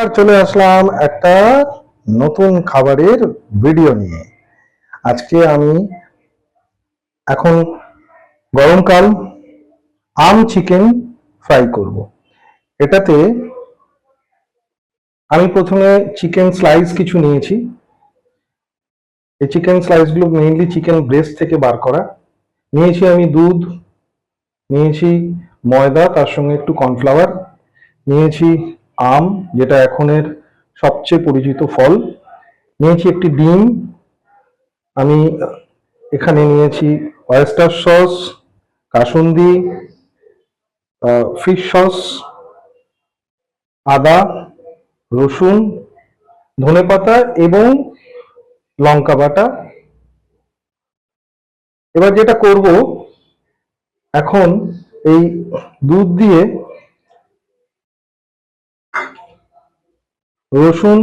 আর চলে আসলাম একটা নতুন খাবারের ভিডিও নিয়ে। আজকে আমি এখন গরমকাল আম চিকেন ফ্রাই করব। এটাতে আমি প্রথমে চিকেন স্লাইস কিছু নিয়েছি। এই চিকেন স্লাইসগুলো মেইনলি চিকেন ব্রেস্ট থেকে বার করা। নিয়েছি আমি দুধ, নিয়েছি ময়দা, তার সঙ্গে একটু কর্নফ্লাওয়ার, নিয়েছি আম, যেটা এখনের সবচেয়ে পরিচিত ফল, নিয়েছি একটি ডিম, আমি এখানে নিয়েছি oyster sauce, kasundi, fish sauce, আদা, রসুন, ধনেপাতা এবং লঙ্কা বাটা। এবার যেটা করব, এখন এই দুধ দিয়ে রসুন,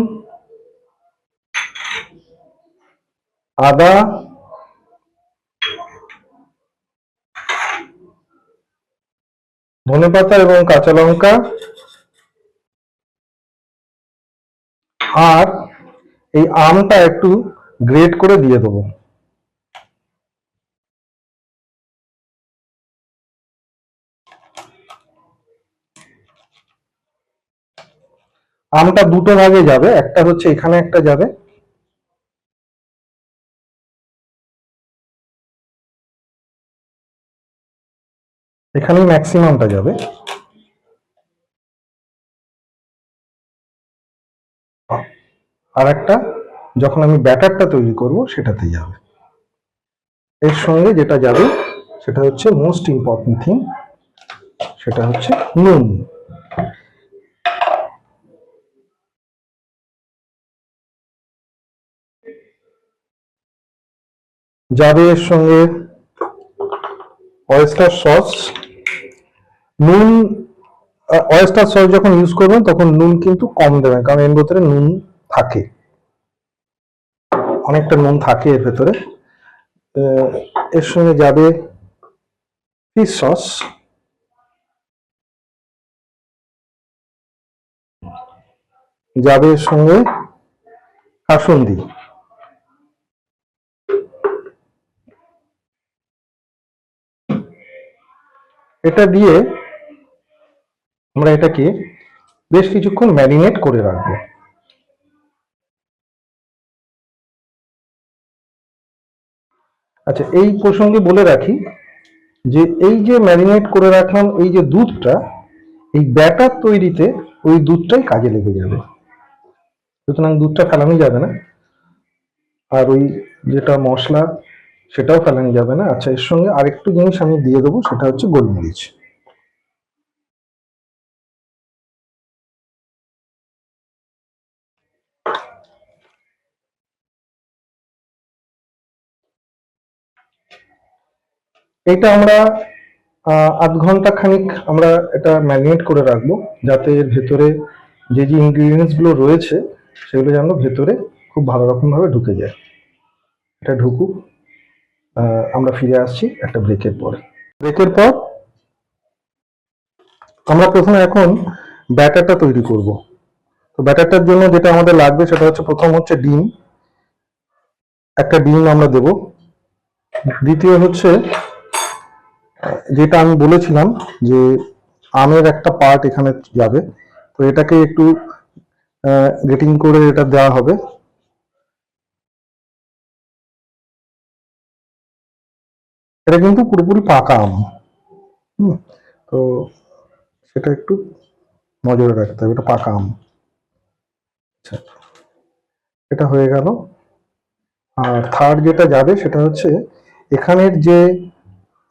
আদা, ধনেপাতা এবং কাঁচা লঙ্কা আর এই আমটা একটু গ্রেট করে দিয়ে দেবো। আমটা দুটো ভাগে যাবে, একটা হচ্ছে এখানে, একটা যাবে এখানেই, ম্যাক্সিমামটা যাবে। আর একটা যখন আমি ব্যাটারটা তৈরি করব সেটাতে যাবে। এর সঙ্গে যেটা যাবে সেটা হচ্ছে মোস্ট ইম্পর্টেন্ট থিং, সেটা হচ্ছে নুন। যাবে এর সঙ্গে অয়েস্টার সস। নুন, অয়েস্টার সস যখন ইউজ করবেন তখন নুন কিন্তু কম দেবেন, কারণ এর ভেতরে নুন থাকে, অনেকটা নুন থাকে এর ভেতরে। এর সঙ্গে যাবে ফিশ সস, যাবে এর সঙ্গে কাসুন্দি। এটা দিয়ে আমরা এটাকে বেশ কিছুক্ষণ ম্যারিনেট করে রাখবো। আচ্ছা, এই প্রসঙ্গে বলে রাখি যে এই যে ম্যারিনেট করে রাখলাম এই যে দুধটা, এই ব্যাটার তৈরিতে ওই দুধটাই কাজে লেগে যাবে, সুতরাং দুধটা ফেলানো যাবে না। আর ওই যেটা মশলা সেটাও ফেলানো যাবে না। আচ্ছা, এর সঙ্গে আরেকটু জিনিস আমি দিয়ে দেবো, সেটা হচ্ছে গোলমরিচ। এটা আমরা আধ ঘন্টা খানিক আমরা এটা ম্যারিনেট করে রাখবো, যাতে এর ভেতরে যে যে ইনগ্রিডিয়েন্টস গুলো রয়েছে সেগুলো যেন ভেতরে খুব ভালো রকম ভাবে ঢুকে যায়। এটা ঢুকুক, আমরা ফিরে আসছি একটা ব্রেকের পরে। ব্রেকের পর আমরা প্রথমে এখন ব্যাটারটা তৈরি করব। তো ব্যাটারটার জন্য যেটা আমাদের লাগবে সেটা হচ্ছে, প্রথম হচ্ছে ডিম, একটা ডিম আমরা দেব। দ্বিতীয় হচ্ছে যেটা আমি বলেছিলাম যে আমের একটা পার্ট এখানে যাবে, তো এটাকে একটু গ্রেটিং করে এটা দেওয়া হবে। এটা কিন্তু পুরোপুরি পাকা আম, তো সেটা একটু নজরে রাখতে হবে, এটা পাকা আম। আচ্ছা, এটা হয়ে গেল। আর থার্ড যেটা যাবে সেটা হচ্ছে এখানের যে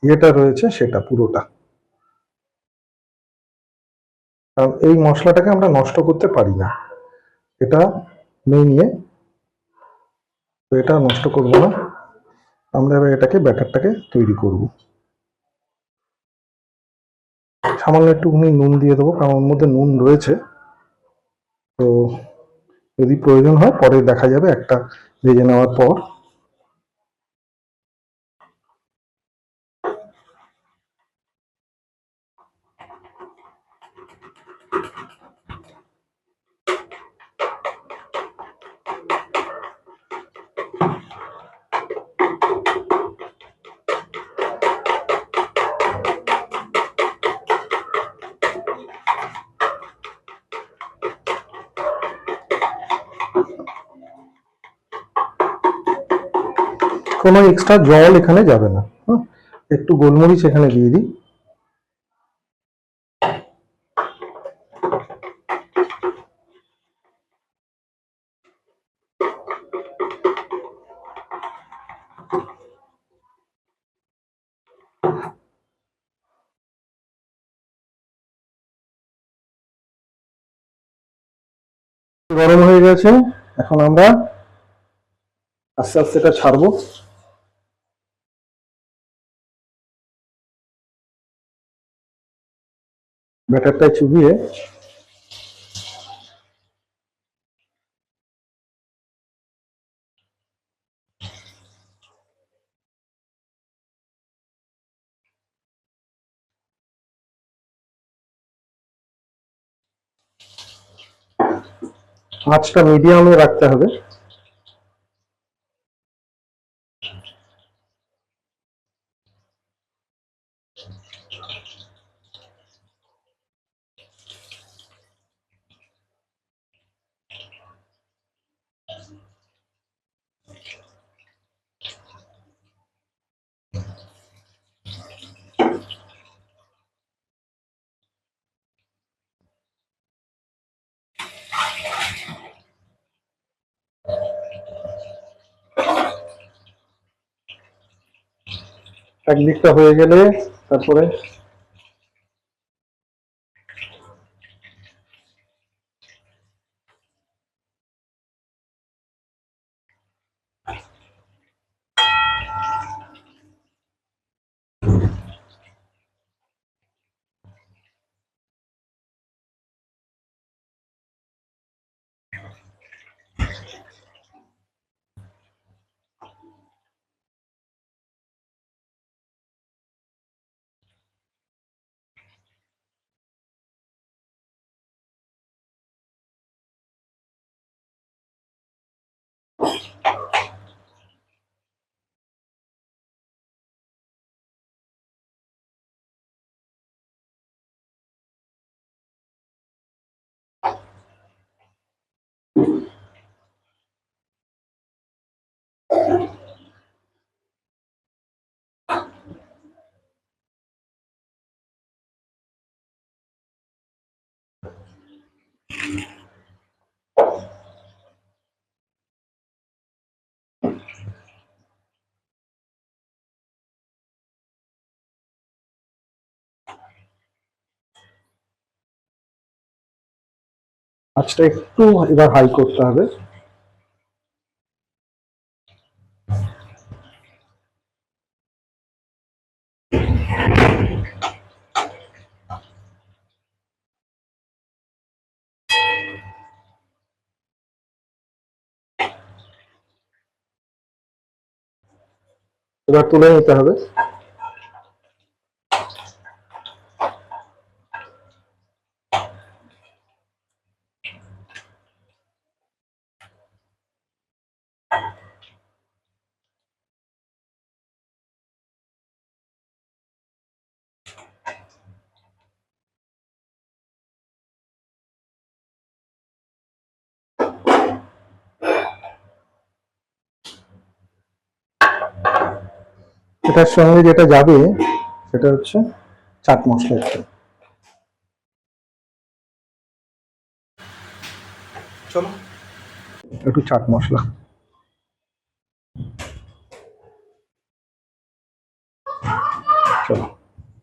ইয়েটা রয়েছে সেটা পুরোটা, কারণ এই মশলাটাকে আমরা নষ্ট করতে পারি না, এটা মেন ইয়ে, তো এটা নষ্ট করব না। আমরা এবার এটাকে ব্যাটারটাকে তৈরি করব। সামান্য একটুখানি নুন দিয়ে দেবো, কারণ ওর মধ্যে নুন রয়েছে, তো যদি প্রয়োজন হয় পরে দেখা যাবে একটা ভেজে নেওয়ার পর। কোনো এক্সট্রা জল এখানে যাবে না। হ্যাঁ, একটু গোলমরিচ এখানে দিয়ে দিই। গরম হয়ে গেছে, এখন আমরা আস্তে আস্তে এটা ছাড়বো। ব্যাটারটা চুবিয়ে আঁচটা মিডিয়ামে রাখতে হবে। একদিকটা হয়ে গেলে তারপরে আঁচটা একটু এবার হাই করতে হবে। এবার তুলে নিতে হবে। এটার সঙ্গে যেটা যাবে সেটা হচ্ছে চাট মশলা। চলো একটু চাট মশলা।